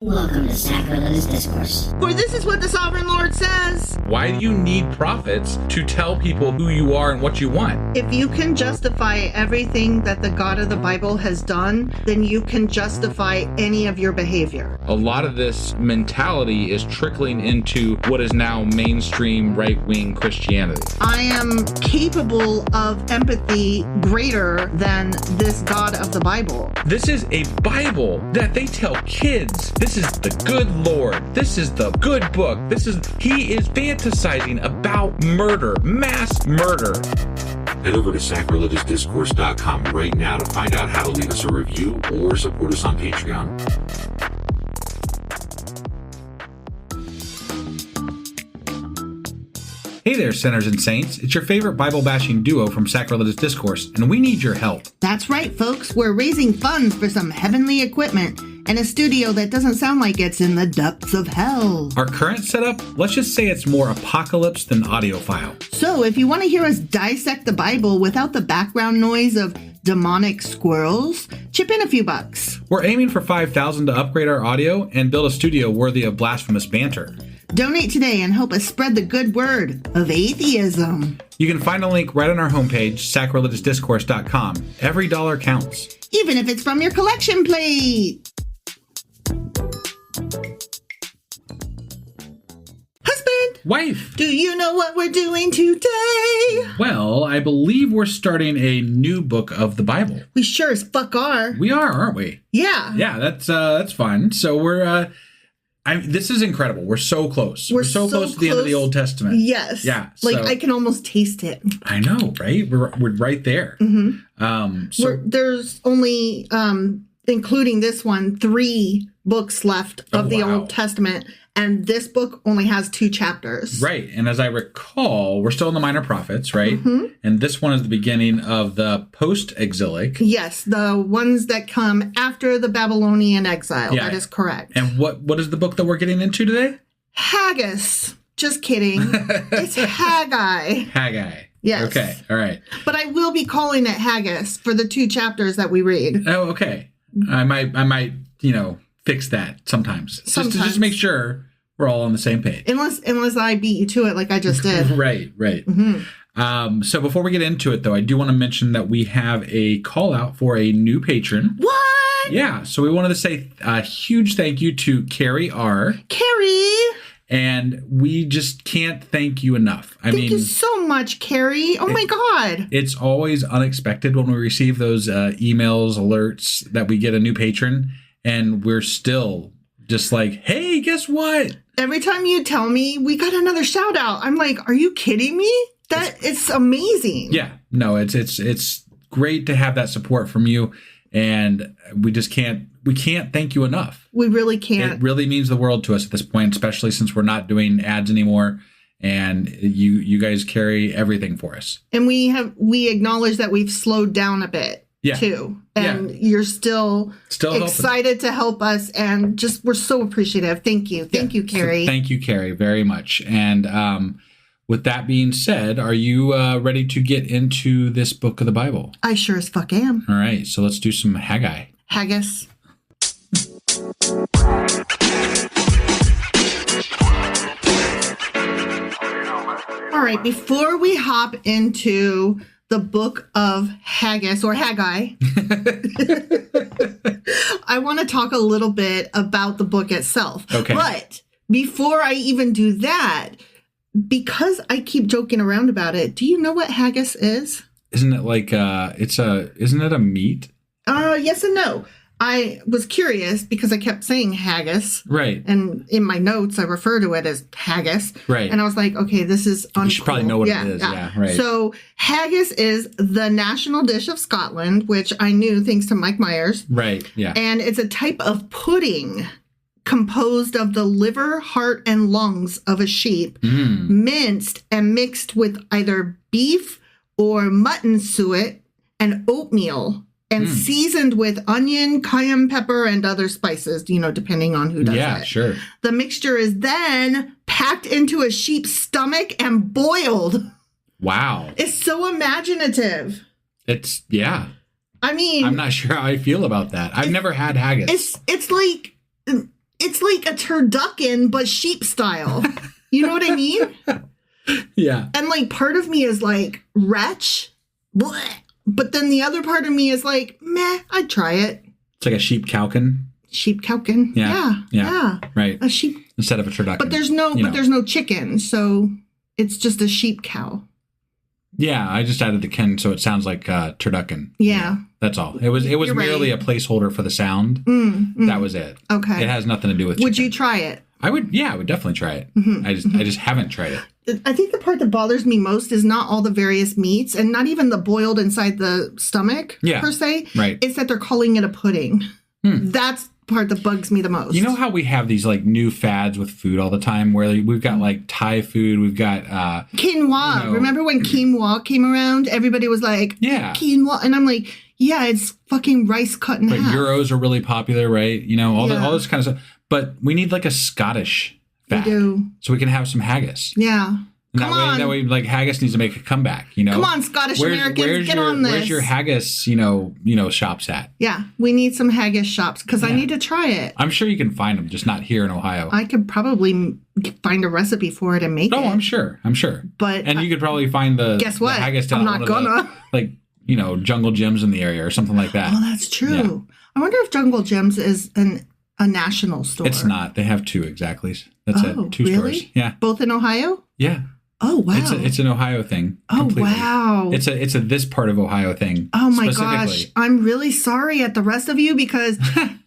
Welcome to Sacrilegious Discourse. For this is what the Sovereign Lord says. Why do you need prophets to tell people who you are and what you want? If you can justify everything that the God of the Bible has done, then you can justify any of your behavior. A lot of this mentality is trickling into what is now mainstream right-wing Christianity. I am capable of empathy greater than this God of the Bible. This is a Bible that they tell kids. This is the good Lord. This is the good book. He is fantasizing about murder, mass murder. Head over to sacrilegiousdiscourse.com right now to find out how to leave us a review or support us on Patreon. Hey there, sinners and saints. It's your favorite Bible-bashing duo from Sacrilegious Discourse, and we need your help. That's right, folks. We're raising funds for some heavenly equipment and a studio that doesn't sound like it's in the depths of hell. Our current setup, let's just say it's more apocalypse than audiophile. So if you want to hear us dissect the Bible without the background noise of demonic squirrels, chip in a few bucks. We're aiming for $5,000 to upgrade our audio and build a studio worthy of blasphemous banter. Donate today and help us spread the good word of atheism. You can find a link right on our homepage, sacrilegiousdiscourse.com. Every dollar counts. Even if it's from your collection plate. Husband! Wife! Do you know what we're doing today? Well, I believe we're starting a new book of the Bible. We sure as fuck are. We are, aren't we? Yeah. Yeah, that's fun. So we're... this is incredible. We're so close. We're so close to the end of the Old Testament. Yes. Yeah. Like, I can almost taste it. I know, right? We're right there. Mm-hmm. There's only, including this one, 3 books left of the Old Testament. And this book only has 2 chapters. Right. And as I recall, we're still in the Minor Prophets, right? Mm-hmm. And this one is the beginning of the post-exilic. Yes, the ones that come after the Babylonian exile. Yeah. That is correct. And what is the book that we're getting into today? Haggis. Just kidding. It's Haggai. Haggai. Yes. Okay. All right. But I will be calling it Haggis for the 2 chapters that we read. Oh, okay. I might, fix that sometimes. Just to make sure we're all on the same page. Unless I beat you to it like I just did. Right. Mm-hmm. So before we get into it, though, I do want to mention that we have a call out for a new patron. What? Yeah. So we wanted to say a huge thank you to Carrie R. Carrie! And we just can't thank you enough. Thank you so much, Carrie. Oh, my God. It's always unexpected when we receive those emails, alerts that we get a new patron. And we're still just like, hey, guess what? Every time you tell me we got another shout out, I'm like, are you kidding me? It's amazing. Yeah, no, it's great to have that support from you. And we can't thank you enough. We really can't. It really means the world to us at this point, especially since we're not doing ads anymore. And you guys carry everything for us. And we acknowledge that we've slowed down a bit. Yeah. Too. And you're still excited to help us. And we're so appreciative. Thank you. Thank you, Carrie. So thank you, Carrie, very much. And with that being said, are you ready to get into this book of the Bible? I sure as fuck am. All right. So let's do some Haggai. Haggis. All right. Before we hop into the Book of Haggis or Haggai, I want to talk a little bit about the book itself. Okay. But before I even do that, because I keep joking around about it, do you know what haggis is? Isn't it like isn't it a meat? Yes and no. I was curious because I kept saying haggis. Right. And in my notes, I refer to it as haggis. Right. And I was like, okay, this is uncool. You should probably know what it is. Yeah, right. So haggis is the national dish of Scotland, which I knew thanks to Mike Myers. Right, yeah. And it's a type of pudding composed of the liver, heart, and lungs of a sheep, minced and mixed with either beef or mutton suet and oatmeal, and seasoned with onion, cayenne pepper, and other spices, depending on who does it. Yeah, sure. The mixture is then packed into a sheep's stomach and boiled. Wow. It's so imaginative. I mean, I'm not sure how I feel about that. I've never had haggis. It's like it's like a turducken, but sheep style. You know what I mean? Yeah. And like part of me is like, wretch, bleh. But then the other part of me is like, meh, I'd try it. It's like a sheep cowkin. Sheep cowkin. Yeah. Right. A sheep. Instead of a turducken. But there's no chicken, so it's just a sheep cow. Yeah, I just added the kin, so it sounds like turducken. Yeah. That's all. It was merely a placeholder for the sound. That was it. Okay. It has nothing to do with chicken. Would you try it? I would definitely try it. I just haven't tried it. I think the part that bothers me most is not all the various meats and not even the boiled inside the stomach per se. Right. It's that they're calling it a pudding. That's the part that bugs me the most. You know how we have these like new fads with food all the time where we've got like Thai food, we've got quinoa. Remember when quinoa came around? Everybody was like, quinoa. And I'm like, yeah, it's fucking rice cut in half. Gyros are really popular, right? You know, all this kind of stuff. But we need like a Scottish fad. We do. So we can have some haggis. Yeah. And that way, like haggis needs to make a comeback. You know, come on, Scottish Americans, get on this. Where's your haggis? Shops at? Yeah, we need some haggis shops because I need to try it. I'm sure you can find them, just not here in Ohio. I could probably find a recipe for it and make it. Oh, I'm sure. But you could probably find the guess what? The haggis down I'm not gonna Jungle Gyms in the area or something like that. Oh, that's true. Yeah. I wonder if Jungle Gyms is a national store. It's not. They have two exactly. That's it. Two stores. Yeah. Both in Ohio? Yeah. Oh, wow. It's an Ohio thing. Oh, completely. Wow. It's a this part of Ohio thing. Oh, my gosh. I'm really sorry at the rest of you because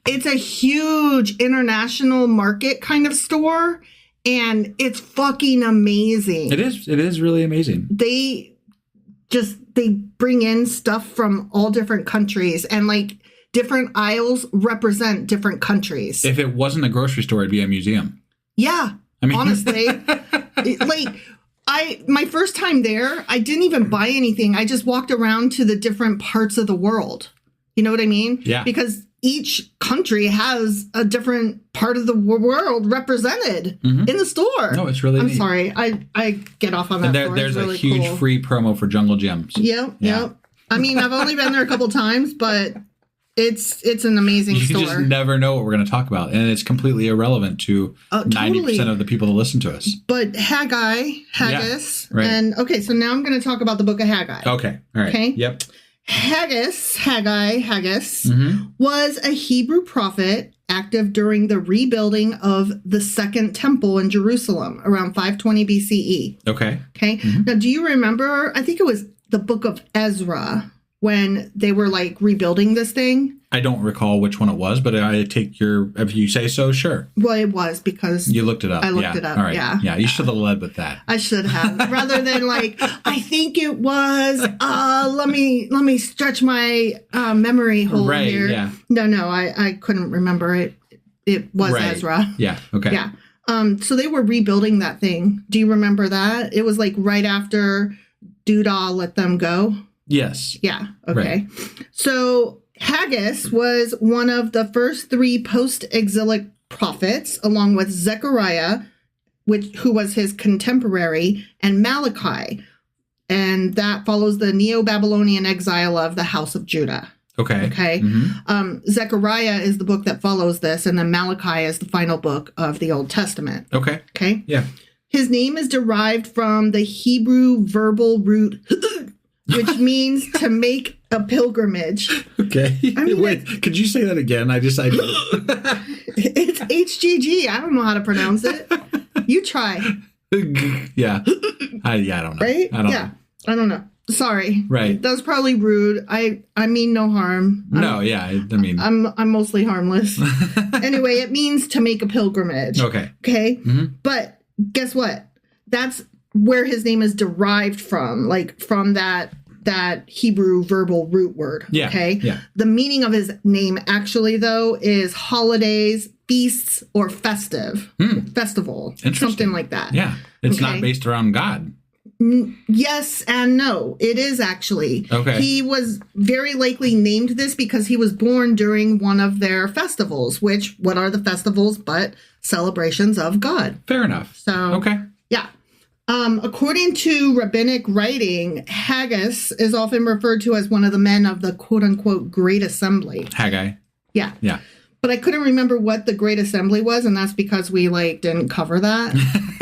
it's a huge international market kind of store and it's fucking amazing. It is really amazing. They bring in stuff from all different countries and like different aisles represent different countries. If it wasn't a grocery store, it'd be a museum. Yeah. I mean, honestly, my first time there, I didn't even buy anything. I just walked around to the different parts of the world. You know what I mean? Yeah. Because each country has a different part of the world represented in the store. No, it's really I'm neat. sorry. I get off on that. There's really a huge free promo for Jungle Gyms. Yep. I mean, I've only been there a couple times, but it's an amazing store. You just never know what we're going to talk about, and it's completely irrelevant to 90% of the people that listen to us. But Haggis, and okay, so now I'm going to talk about the Book of Haggai. Okay, all right. Okay, yep. Haggis was a Hebrew prophet active during the rebuilding of the Second Temple in Jerusalem around 520 BCE. Okay. Now, do you remember? I think it was the Book of Ezra. When they were like rebuilding this thing. I don't recall which one it was, but I take if you say so, sure. Well, it was because you looked it up. I looked it up. All right. Yeah. Yeah. You should have led with that. I should have, rather than like, I think it was. Let me stretch my memory hole here. Yeah. No, I couldn't remember it. It was Ezra. Yeah. Okay. Yeah. So they were rebuilding that thing. Do you remember that? It was like right after Doodah let them go. Yes. Yeah. Okay. Right. So Haggis was one of the first three post-exilic prophets, along with Zechariah, who was his contemporary, and Malachi. And that follows the Neo-Babylonian exile of the House of Judah. Okay. Zechariah is the book that follows this, and then Malachi is the final book of the Old Testament. Okay. Yeah. His name is derived from the Hebrew verbal root which means to make a pilgrimage. Okay. I mean, wait, could you say that again? It's HGG. I don't know how to pronounce it. You try. Yeah. I don't know. Right? I don't know. Sorry. Right. That was probably rude. I mean no harm. I'm mostly harmless. Anyway, it means to make a pilgrimage. Okay. Mm-hmm. But guess what? That's where his name is derived from, like from that Hebrew verbal root word. Yeah. Okay. Yeah. The meaning of his name actually, though, is holidays, feasts, or festival, something like that. Yeah. It's not based around God. Yes and no. It is actually. Okay. He was very likely named this because he was born during one of their festivals, which, what are the festivals but celebrations of God? Fair enough. So. Okay. Yeah. According to rabbinic writing, Haggis is often referred to as one of the men of the quote-unquote Great Assembly. Haggai. Yeah. Yeah. But I couldn't remember what the Great Assembly was, and that's because we didn't cover that.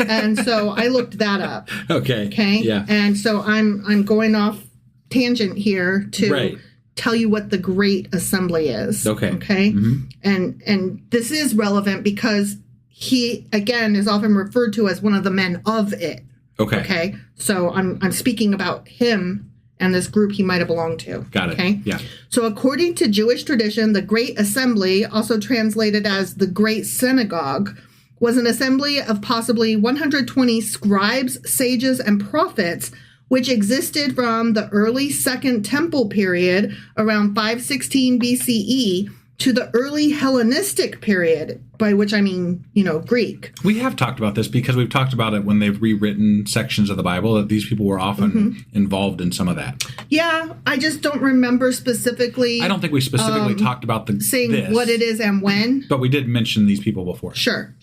And so I looked that up. Okay. Okay. Yeah. And so I'm going off tangent here to tell you what the Great Assembly is. Okay. Okay. Mm-hmm. And this is relevant because he again is often referred to as one of the men of it. Okay. Okay. So I'm speaking about him and this group he might have belonged to. Got it. Okay. Yeah. So according to Jewish tradition, the Great Assembly, also translated as the Great Synagogue, was an assembly of possibly 120 scribes, sages, and prophets, which existed from the early Second Temple period around 516 BCE to the early Hellenistic period, by which I mean, Greek. We have talked about this because we've talked about it when they've rewritten sections of the Bible, that these people were often involved in some of that. Yeah, I just don't remember specifically. I don't think we specifically talked about saying what it is and when. But we did mention these people before. Sure.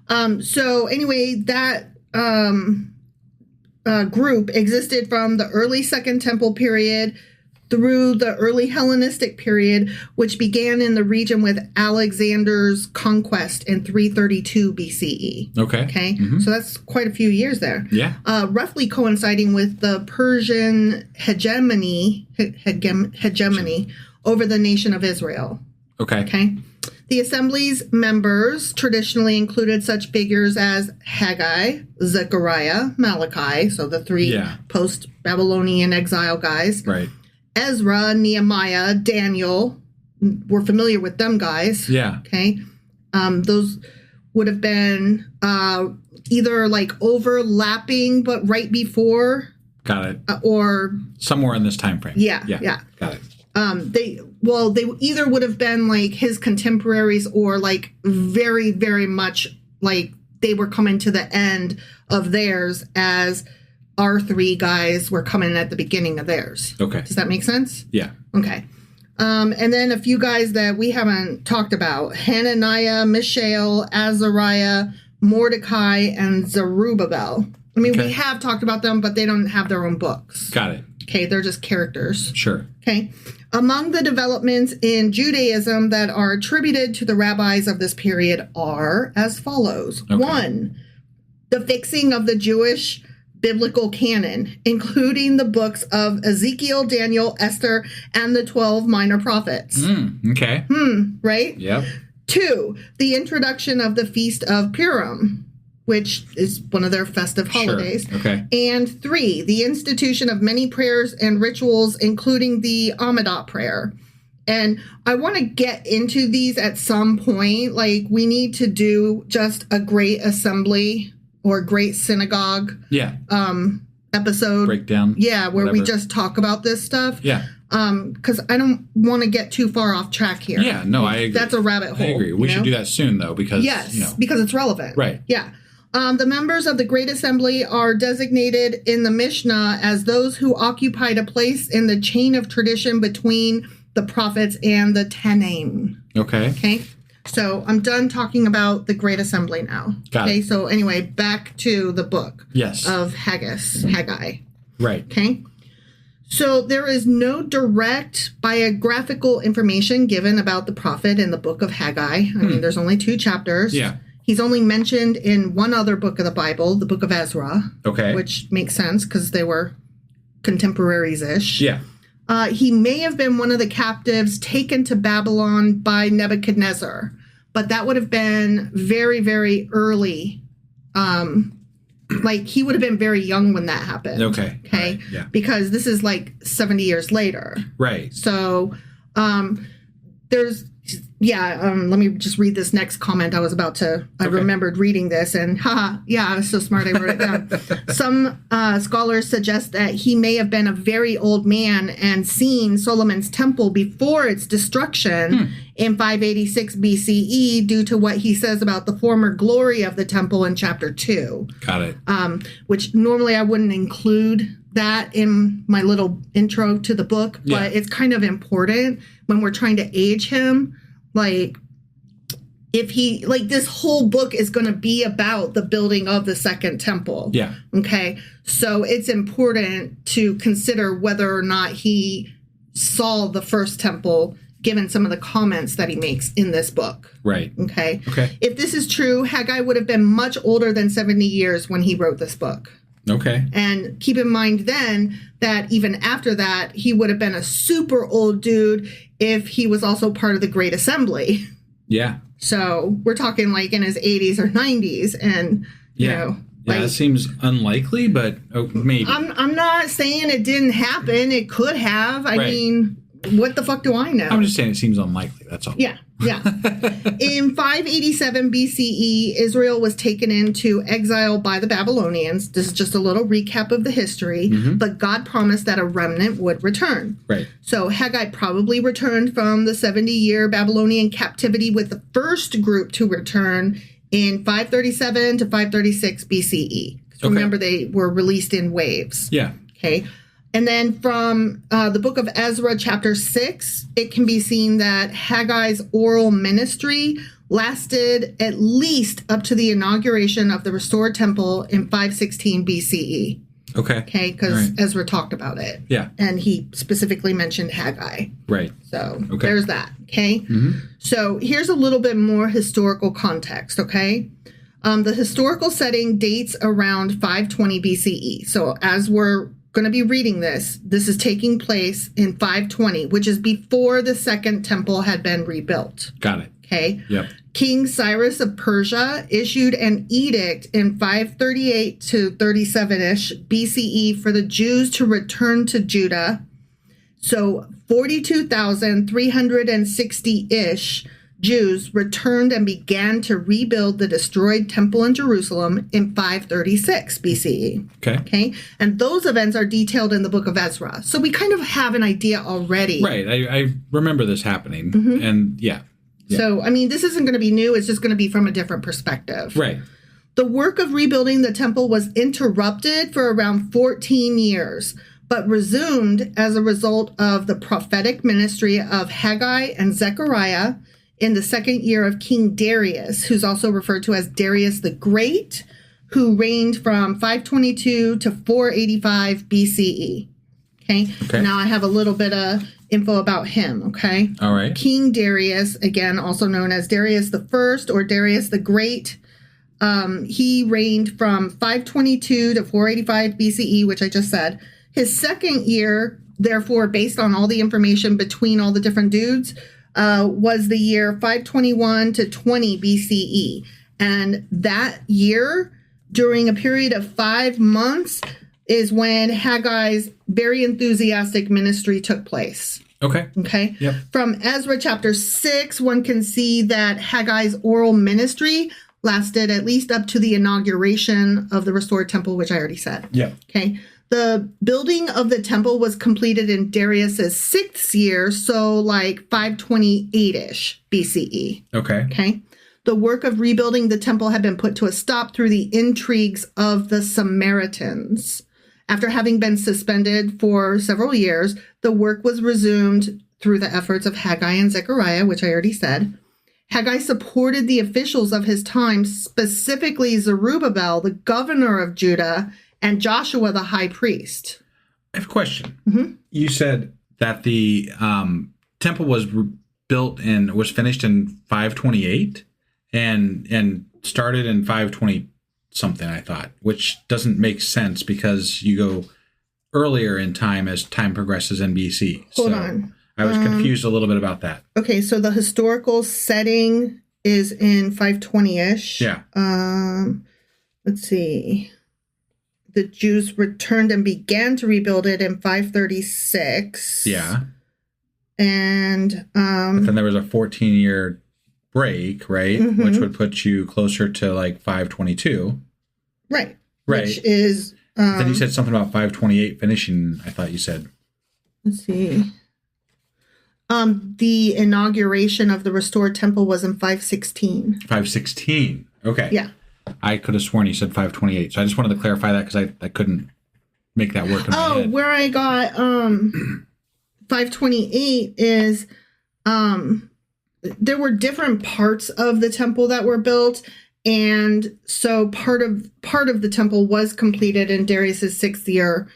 So anyway, that group existed from the early Second Temple period through the early Hellenistic period, which began in the region with Alexander's conquest in 332 BCE. Okay. Mm-hmm. So that's quite a few years there. Yeah. Roughly coinciding with the Persian hegemony over the nation of Israel. Okay. The assembly's members traditionally included such figures as Haggai, Zechariah, Malachi, so the three post-Babylonian exile guys. Right. Ezra, Nehemiah, Daniel. We're familiar with them guys. Yeah. Okay. Those would have been either overlapping, but right before. Got it. Or somewhere in this time frame. Yeah. Got it. They either would have been his contemporaries or very, very much they were coming to the end of theirs as our three guys were coming at the beginning of theirs. Okay. Does that make sense? Yeah. Okay. And then a few guys that we haven't talked about: Hananiah, Mishael, Azariah, Mordecai, and Zerubbabel. I mean, we have talked about them, but they don't have their own books. Got it. Okay, they're just characters. Sure. Okay. Among the developments in Judaism that are attributed to the rabbis of this period are as follows. Okay. 1, the fixing of the Jewish biblical canon, including the books of Ezekiel, Daniel, Esther, and the 12 minor prophets. Okay. Right? Yep. 2, the introduction of the Feast of Purim, which is one of their festive holidays. Sure. Okay. And 3, the institution of many prayers and rituals, including the Amidah prayer. And I want to get into these at some point. We need to do just a great assembly or great synagogue episode. Breakdown. Yeah, where whatever. we just talk about this stuff. Yeah. Because I don't want to get too far off track here. Yeah, no, I agree. That's a rabbit hole. I agree. We should do that soon, though, because, because it's relevant. Right. Yeah. The members of the Great Assembly are designated in the Mishnah as those who occupied a place in the chain of tradition between the prophets and the Tanaim. Okay. So I'm done talking about the Great Assembly now. Got it. So anyway, back to the book of Haggai. Right. Okay. So there is no direct biographical information given about the prophet in the Book of Haggai. I mean, there's only 2 chapters. Yeah. He's only mentioned in one other book of the Bible, the Book of Ezra. Okay. Which makes sense because they were contemporaries-ish. Yeah. He may have been one of the captives taken to Babylon by Nebuchadnezzar, but that would have been very, very early. He would have been very young when that happened. Okay. Okay. Right. Yeah. Because this is 70 years later. Right. So there's, let me just read this next comment. I remembered reading this and I was so smart I wrote it down. Some scholars suggest that he may have been a very old man and seen Solomon's temple before its destruction in 586 BCE due to what he says about the former glory of the temple in chapter 2. Got it. Which normally I wouldn't include that in my little intro to the book, but it's kind of important when we're trying to age him. If he, this whole book is going to be about the building of the second temple. Yeah. Okay. So it's important to consider whether or not he saw the first temple given some of the comments that he makes in this book. Right. Okay. Okay. If this is true, Haggai would have been much older than 70 years when he wrote this book. Okay. And keep in mind then that even after that, he would have been a super old dude if he was also part of the Great Assembly. Yeah. So we're talking like in his 80s or 90s. And, you know. Yeah, Like, it seems unlikely, but maybe. I'm not saying it didn't happen. It could have. I mean, what the fuck do I know? I'm just saying it seems unlikely. That's all. Yeah. In 587 BCE, Israel was taken into exile by the Babylonians. This is just a little recap of the history, but God promised that a remnant would return. Right. So Haggai probably returned from the 70-year Babylonian captivity with the first group to return in 537 to 536 BCE. Remember, they were released in waves. Yeah. Okay. And then from the book of Ezra, chapter 6, it can be seen that Haggai's oral ministry lasted at least up to the inauguration of the restored temple in 516 BCE. Okay. Okay, because Ezra talked about it. Yeah. And he specifically mentioned Haggai. Right. So there's that. Okay. So here's a little bit more historical context. Okay. The historical setting dates around 520 BCE. So as we're going to be reading this is taking place in 520, which is before the second temple had been rebuilt. Got it. Okay. Yep. King Cyrus of Persia issued an edict in 538 to 37-ish BCE for the Jews to return to Judah. So 42,360-ish Jews returned and began to rebuild the destroyed temple in Jerusalem in 536 BCE. Okay. And those events are detailed in the book of Ezra. So we kind of have an idea already. Right. I remember this happening. And yeah. So, I mean, this isn't going to be new. It's just going to be from a different perspective. Right. The work of rebuilding the temple was interrupted for around 14 years, but resumed as a result of the prophetic ministry of Haggai and Zechariah in the second year of King Darius, who's also referred to as Darius the Great, who reigned from 522 to 485 BCE. Okay. Now I have a little bit of info about him. Okay. All right. King Darius, again, also known as Darius the First or Darius the Great. He reigned from 522 to 485 BCE, which I just said. His second year, therefore, based on all the information between all the different dudes, was the year 521 to 20 BCE. And that year, during a period of 5 months, is when Haggai's very enthusiastic ministry took place. Okay. Yep. From Ezra chapter 6, one can see that Haggai's oral ministry lasted at least up to the inauguration of the restored temple, which I already said. Yeah. Okay. The building of the temple was completed in Darius's 6th year, so like 528-ish BCE. Okay. The work of rebuilding the temple had been put to a stop through the intrigues of the Samaritans. After having been suspended for several years, the work was resumed through the efforts of Haggai and Zechariah, which I already said. Haggai supported the officials of his time, specifically Zerubbabel, the governor of Judah, and Joshua, the high priest. I have a question. You said that the temple was built and was finished in 528 and started in 520 something, I thought, which doesn't make sense because you go earlier in time as time progresses in BC. Hold on. I was confused a little bit about that. Okay, so the historical setting is in 520-ish. Yeah. Let's see. The Jews returned and began to rebuild it in 536. Yeah. And but then there was a 14-year break, right? Which would put you closer to like 522. Right. Right. Which is then you said something about 528 finishing, I thought you said. Let's see. The inauguration of the restored temple was in 516. 516. Okay. Yeah. I could have sworn you said 528. So I just wanted to clarify that because I couldn't make that work in my head. Where I got 528 is there were different parts of the temple that were built, and so part of the temple was completed in Darius's 6th year,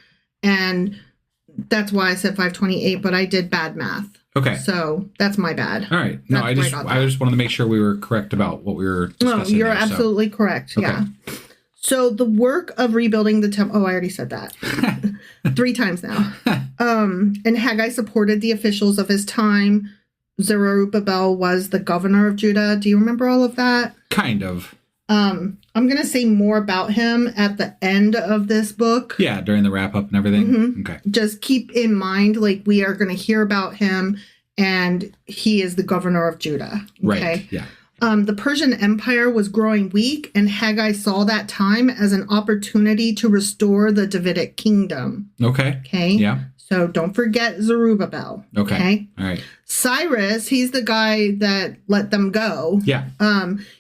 and that's why I said 528, but I did bad math. Okay. So that's my bad. All right. No, I just wanted to make sure we were correct about what we were discussing. No, you're absolutely correct. Okay. Yeah. So the work of rebuilding the temple. Oh, I already said that 3 times now. And Haggai supported the officials of his time. Zerubbabel was the governor of Judah. Do you remember all of that? Kind of. I'm going to say more about him at the end of this book. Yeah, during the wrap up and everything. Mm-hmm. Okay. Just keep in mind, like, we are going to hear about him, and he is the governor of Judah. Okay? Right. Yeah. The Persian Empire was growing weak, and Haggai saw that time as an opportunity to restore the Davidic kingdom. Okay. Okay. Yeah. So don't forget Zerubbabel. Okay. All right. Cyrus, he's the guy that let them go. Yeah.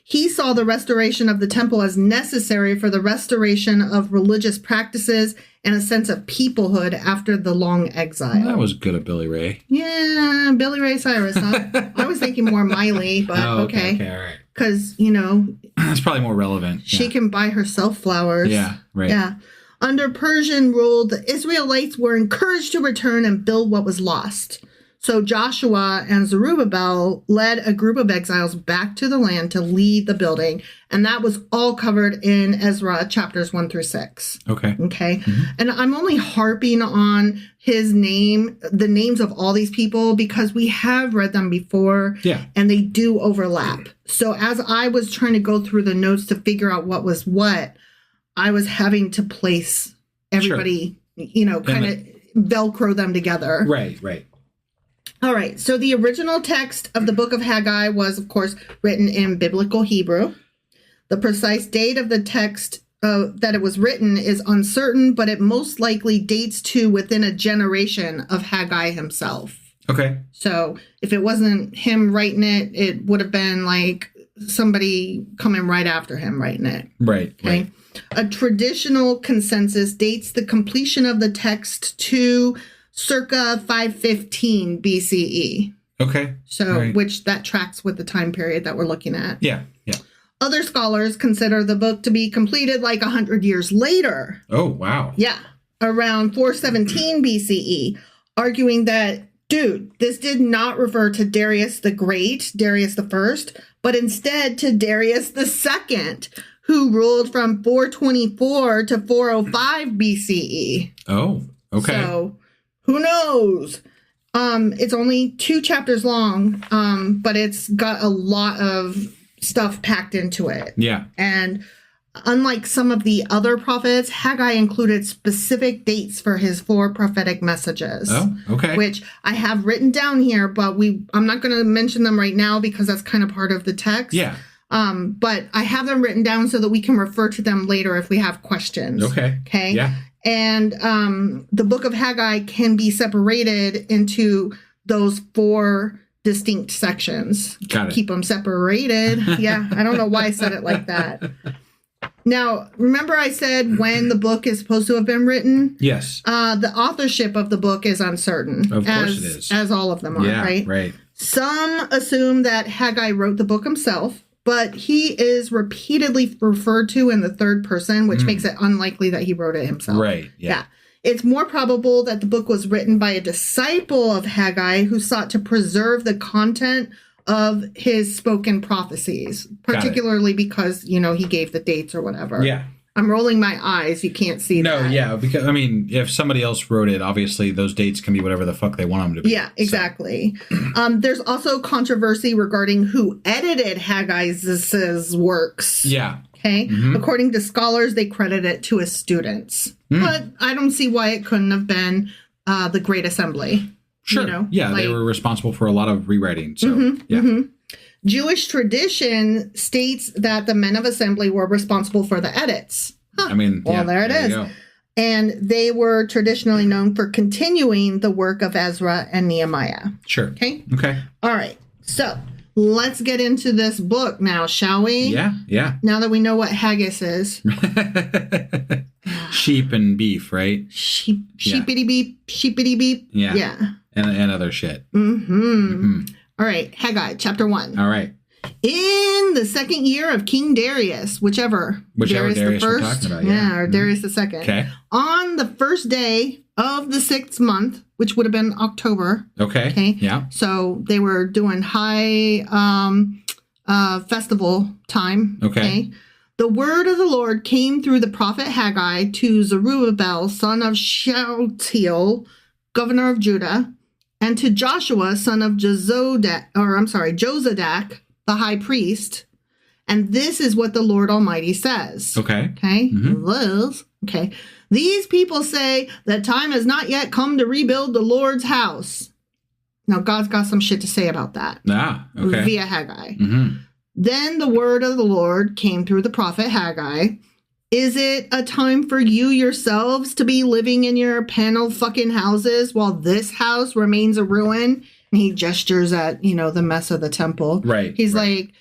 He saw the restoration of the temple as necessary for the restoration of religious practices and a sense of peoplehood after the long exile. That was good of Billy Ray. Yeah, Billy Ray Cyrus, huh? I was thinking more Miley, but okay. Okay, all right. Because, you know, that's probably more relevant. She can buy herself flowers. Yeah, right. Yeah. Under Persian rule, the Israelites were encouraged to return and build what was lost. So Joshua and Zerubbabel led a group of exiles back to the land to lead the building. And that was all covered in Ezra chapters 1 through 6. Okay. Okay. Mm-hmm. And I'm only harping on his name, the names of all these people, because we have read them before. Yeah. And they do overlap. So as I was trying to go through the notes to figure out what was what, I was having to place everybody, you know, kind of Velcro them together. Right, right. All right. So the original text of the Book of Haggai was, of course, written in Biblical Hebrew. The precise date of the text that it was written is uncertain, but it most likely dates to within a generation of Haggai himself. Okay. So if it wasn't him writing it, it would have been like somebody coming right after him writing it. Right. Okay. Right. A traditional consensus dates the completion of the text to circa 515 BCE. Okay. So, which that tracks with the time period that we're looking at. Yeah. Yeah. Other scholars consider the book to be completed like 100 years later. Oh, wow. Yeah. Around 417 BCE, arguing that, dude, this did not refer to Darius the Great, Darius the First, but instead to Darius the Second, who ruled from 424 to 405 BCE. Oh, okay. So, who knows? It's only 2 chapters long, but it's got a lot of stuff packed into it. Yeah. And unlike some of the other prophets, Haggai included specific dates for his 4 prophetic messages. Oh, okay. Which I have written down here, but I'm not going to mention them right now because that's kind of part of the text. Yeah. But I have them written down so that we can refer to them later if we have questions. Okay. Okay. Yeah. And the Book of Haggai can be separated into those 4 distinct sections. Got it. Keep them separated. Yeah. I don't know why I said it like that. Now, remember I said when the book is supposed to have been written? Yes. The authorship of the book is uncertain. Of course it is. As all of them are, yeah, right? Right. Some assume that Haggai wrote the book himself, but he is repeatedly referred to in the third person, which makes it unlikely that he wrote it himself. Right. Yeah. It's more probable that the book was written by a disciple of Haggai who sought to preserve the content of his spoken prophecies, particularly because, you know, he gave the dates or whatever. Yeah. I'm rolling my eyes. You can't see that. No, yeah, because, I mean, if somebody else wrote it, obviously those dates can be whatever the fuck they want them to be. Yeah, exactly. So. There's also controversy regarding who edited Haggai's works. Yeah. Okay. Mm-hmm. According to scholars, they credit it to his students. But I don't see why it couldn't have been the Great Assembly. Sure. You know, yeah, they were responsible for a lot of rewriting. So, yeah. Mm-hmm. Jewish tradition states that the men of assembly were responsible for the edits. Huh. I mean, well, there it is. And they were traditionally known for continuing the work of Ezra and Nehemiah. Sure. Okay. Okay. All right. So let's get into this book now, shall we? Yeah. Yeah. Now that we know what haggis is. Sheep and beef, right? Sheepity beep, sheepity beep. Yeah. Yeah. And other shit. Mm-hmm. All right, Haggai, chapter 1. All right. In the second year of King Darius, whichever Darius the we're first, talking about, or Darius the second. Okay. On the first day of the 6th month, which would have been October. Okay. Yeah. So they were doing high festival time. Okay. The word of the Lord came through the prophet Haggai to Zerubbabel, son of Shealtiel, governor of Judah, and to Joshua, son of Jozadak, the high priest. And this is what the Lord Almighty says. Okay. Okay. Mm-hmm. Okay. These people say that time has not yet come to rebuild the Lord's house. Now, God's got some shit to say about that. Okay. Via Haggai. Mm-hmm. Then the word of the Lord came through the prophet Haggai. Is it a time for you yourselves to be living in your paneled fucking houses while this house remains a ruin? And he gestures at, the mess of the temple. Right. He's like,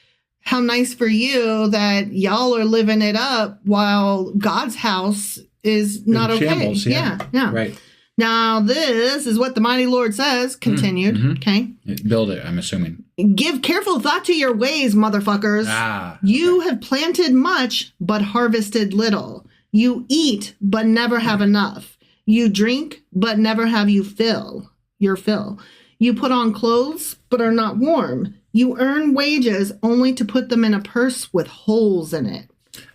how nice for you that y'all are living it up while God's house is not okay. Shambles, yeah. Right. Now, this is what the mighty Lord says, continued. Mm-hmm. Okay. Build it, I'm assuming. Give careful thought to your ways, motherfuckers. You have planted much, but harvested little. You eat, but never have enough. You drink, but never have your fill. You put on clothes, but are not warm. You earn wages only to put them in a purse with holes in it.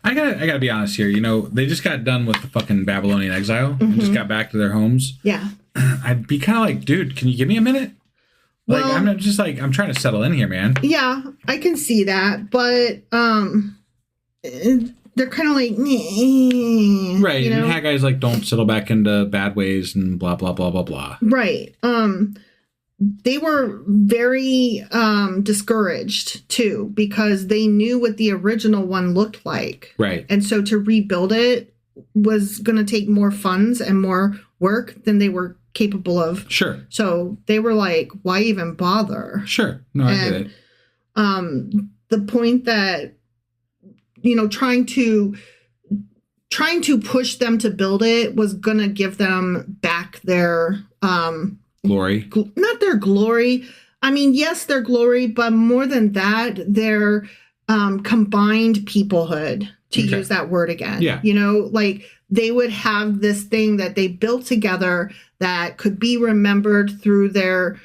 I gotta be honest here. They just got done with the fucking Babylonian exile and just got back to their homes. Yeah. I'd be kind of like, dude, can you give me a minute? Like, well, I'm trying to settle in here, man. Yeah, I can see that, but they're kind of like, right? And Haggai's like, don't settle back into bad ways and blah blah blah blah blah. Right. They were very discouraged too because they knew what the original one looked like. Right. And so to rebuild it was going to take more funds and more work than they were capable of. Sure. So they were like, why even bother? Sure. No, I get it. The point that, trying to push them to build it was going to give them back their glory. Not their glory. I mean, yes, their glory, but more than that, their combined peoplehood, to use that word again. Yeah. Like they would have this thing that they built together that could be remembered through the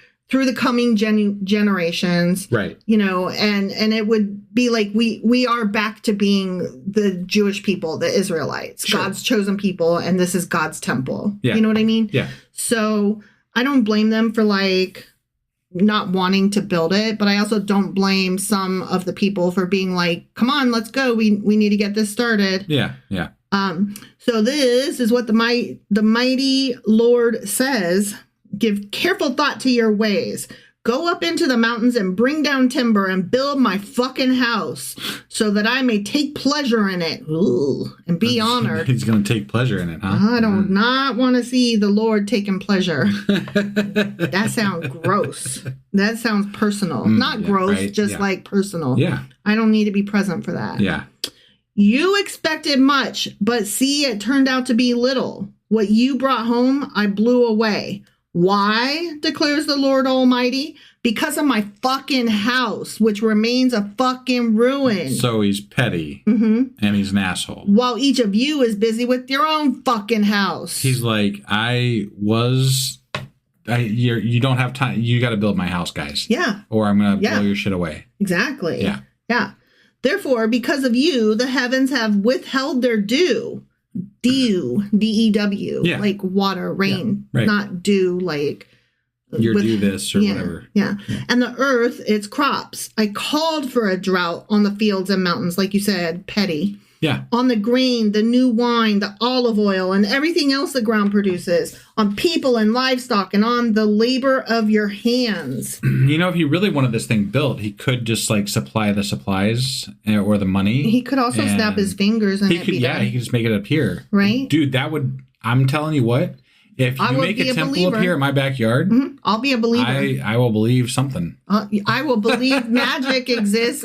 coming generations. Right. And it would be like we are back to being the Jewish people, the Israelites, sure. God's chosen people, and this is God's temple. Yeah. You know what I mean? Yeah. So I don't blame them for like not wanting to build it, but I also don't blame some of the people for being like, come on, let's go. We need to get this started. Yeah. Yeah. So this is what the mighty Lord says. Give careful thought to your ways. Go up into the mountains and bring down timber and build my fucking house so that I may take pleasure in it. Ooh, and be honored. He's going to take pleasure in it, huh? I do not want to see the Lord taking pleasure. That sounds gross. That sounds personal. Not gross, right? just like personal. Yeah. I don't need to be present for that. Yeah. You expected much, but see, it turned out to be little. What you brought home, I blew away. Why, declares the Lord Almighty? Because of my fucking house, which remains a fucking ruin. So he's petty, and he's an asshole. While each of you is busy with your own fucking house. He's like, you don't have time. You got to build my house, guys. Yeah. Or I'm going to blow your shit away. Exactly. Yeah. Yeah. Therefore, because of you, the heavens have withheld their dew. Dew, D-E-W, like water, rain, not dew, like do this or whatever. Yeah. And the earth, its crops. I called for a drought on the fields and mountains, like you said, petty. Yeah. On the grain, the new wine, the olive oil, and everything else the ground produces. On people and livestock, and on the labor of your hands. If he really wanted this thing built, he could just like supply the supplies or the money. He could also snap his fingers and he could just make it appear. Right? Dude, I'm telling you what, if you make a temple up here in my backyard, I'll be a believer. I will believe something. I will believe magic exists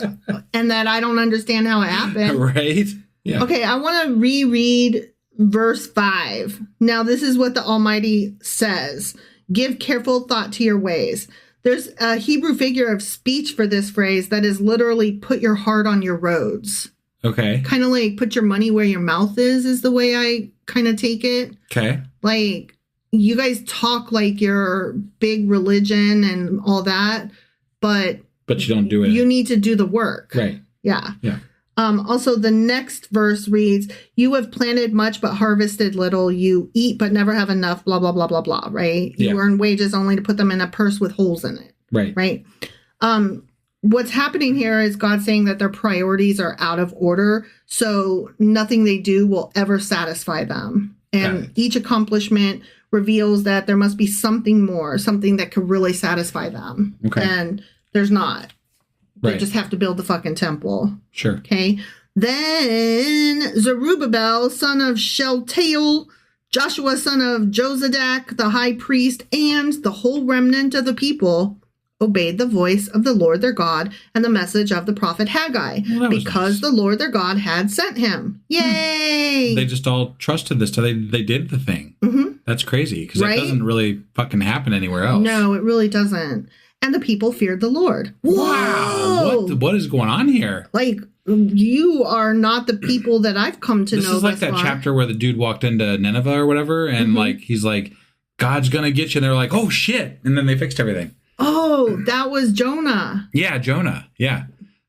and that I don't understand how it happened. Right? Yeah. Okay, I want to reread verse 5. Now, this is what the Almighty says. Give careful thought to your ways. There's a Hebrew figure of speech for this phrase that is literally put your heart on your roads. Okay. Kind of like put your money where your mouth is the way I kind of take it. Okay. Like, you guys talk like your big religion and all that, but you don't do it. You need to do the work. Right. Yeah. Yeah. Also, the next verse reads, you have planted much but harvested little. You eat but never have enough, blah, blah, blah, blah, blah, right? Yeah. You earn wages only to put them in a purse with holes in it. Right. Right. What's happening here is God saying that their priorities are out of order. So nothing they do will ever satisfy them. And each accomplishment reveals that there must be something more, something that could really satisfy them. Okay. And there's not. They Right. just have to build the fucking temple. Sure. Okay. Then Zerubbabel, son of Shealtiel, Joshua, son of Jozadak, the high priest, and the whole remnant of the people obeyed the voice of the Lord their God and the message of the prophet Haggai, Well, because nice. the Lord their God had sent him. Yay! They just all trusted this. So they did the thing. Mm-hmm. That's crazy because Right? that doesn't really fucking happen anywhere else. No, it really doesn't. And the people feared the Lord. Wow. Whoa! What is going on here? Like, you are not the people that I've come to This know. is like thus that far. chapter where the dude walked into Nineveh or whatever, and like he's like, God's gonna get you. And they're like, oh shit, and then they fixed everything. Oh, that was Jonah. Yeah, Jonah. Yeah,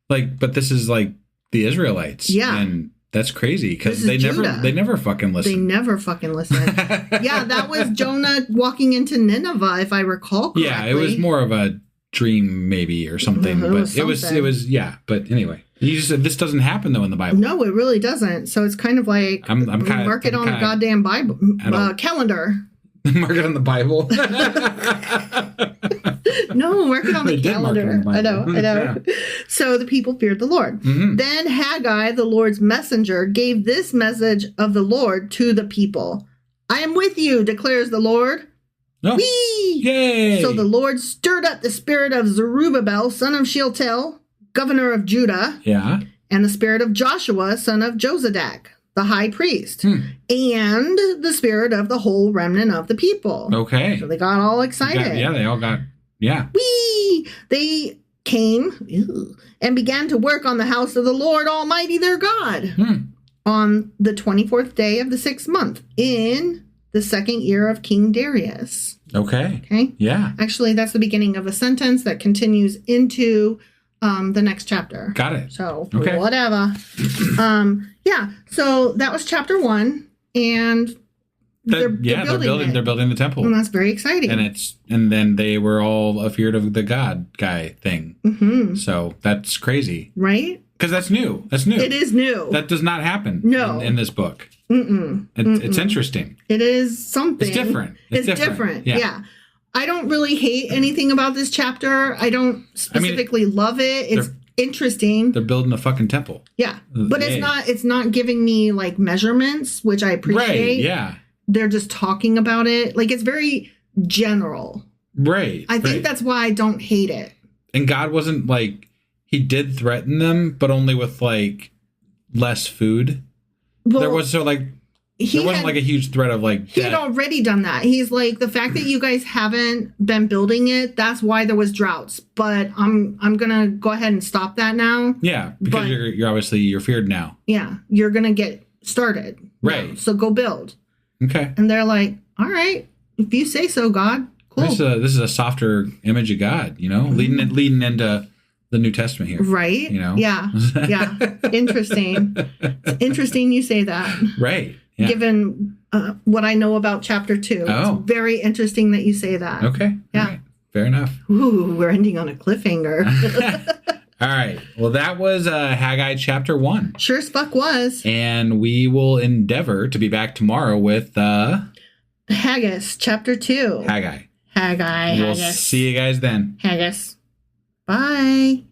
like, but this is like the Israelites. Yeah. and that's crazy because This is they Judah. never fucking They listen. never fucking listen. Yeah, that was Jonah walking into Nineveh, if I recall correctly. Yeah, it was more of a dream maybe or something, Mhm, but it was yeah. But anyway, you just said this doesn't happen though in the Bible. No, it really doesn't. So it's kind of like I'm kinda- mark it I'm on a kinda- goddamn Bible calendar. Mark it on the Bible. No, mark it on the They did mark it calendar. on the I know. Bible. Yeah. So the people feared the Lord. Mhm. Then Haggai, the Lord's messenger, gave this message of the Lord to the people. I am with you, declares the Lord. Oh, Whee! yay! So the Lord stirred up the spirit of Zerubbabel, son of Shealtiel, governor of Judah, Yeah. and the spirit of Joshua, son of Jozadak, the high priest, and the spirit of the whole remnant of the people. Okay. So they got all excited. Yeah, they all got. Yeah. Whee! They came and began to work on the house of the Lord Almighty their God on the 24th day of the 6th month in the second year of King Darius. Okay. Okay? Yeah. Actually, that's the beginning of a sentence that continues into the next chapter. Got it. So, Okay. whatever. Yeah, so that was chapter 1, and they're building it. They're building the temple, And that's very exciting. and then they were all afeard of the God guy thing. Mm-hmm. So that's crazy Right? because that's new. That's new. It is new. That does not happen. No. in this book. Mm-mm. It's interesting. It is something. It's different. It's different. Yeah. Yeah. I don't really hate anything about this chapter. I don't specifically love it. It's interesting. They're building a fucking temple. Yeah. But Yay. it's not giving me like measurements, which I appreciate. Right. Yeah. They're just talking about it. Like, it's very general. Right. I think right. that's why I don't hate it. And God wasn't like, he did threaten them, but only with like less food. Well, There wasn't like a huge threat of like he had death. already done that. He's like, the fact that you guys haven't been building it, that's why there was droughts. But I'm gonna go ahead and stop that now. Yeah, because But- you're feared now. Yeah, you're gonna get started. Right. now, so go build. Okay. And they're like, all right, if you say so, God. Cool. This is a softer image of God, you know, leading into the New Testament here. Right. You know? Yeah. Yeah. Interesting. It's interesting you say that. Right. Yeah. Given what I know about chapter 2. Oh. It's very interesting that you say that. Okay. Yeah. All right. Fair enough. Ooh, we're ending on a cliffhanger. All right. Well, that was Haggai chapter 1. Sure as fuck was. And we will endeavor to be back tomorrow with Haggis chapter 2. Haggai. Haggai. We'll Haggis. see you guys then. Haggis. Bye.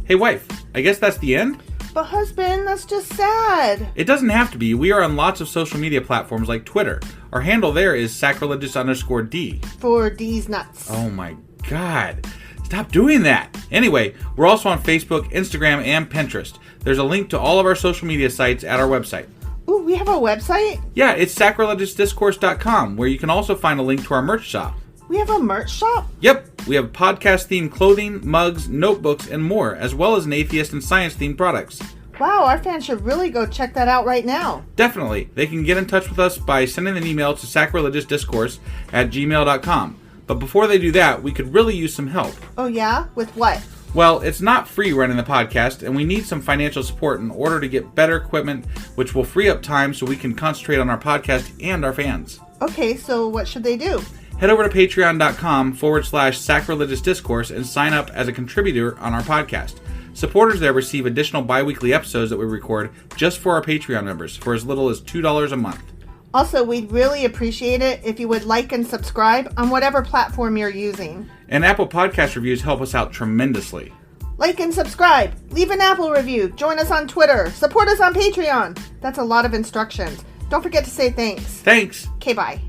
Hey, wife, I guess that's the end? But husband, that's just sad. It doesn't have to be. We are on lots of social media platforms like Twitter. Our handle there is sacrilegious_D. For D's nuts. Oh my God. Stop doing that. Anyway, we're also on Facebook, Instagram, and Pinterest. There's a link to all of our social media sites at our website. Ooh, we have a website? Yeah, it's sacrilegiousdiscourse.com, where you can also find a link to our merch shop. We have a merch shop? Yep, we have podcast-themed clothing, mugs, notebooks, and more, as well as an atheist and science-themed products. Wow, our fans should really go check that out right now. Definitely. They can get in touch with us by sending an email to sacrilegiousdiscourse@gmail.com. But before they do that, we could really use some help. Oh yeah? With what? Well, it's not free running the podcast, and we need some financial support in order to get better equipment, which will free up time so we can concentrate on our podcast and our fans. Okay, so what should they do? Head over to patreon.com/sacrilegious discourse and sign up as a contributor on our podcast. Supporters there receive additional bi-weekly episodes that we record just for our Patreon members for as little as $2 a month. Also, we'd really appreciate it if you would like and subscribe on whatever platform you're using. And Apple Podcast reviews help us out tremendously. Like and subscribe, leave an Apple review, join us on Twitter, support us on Patreon. That's a lot of instructions. Don't forget to say thanks. Thanks. Okay, bye.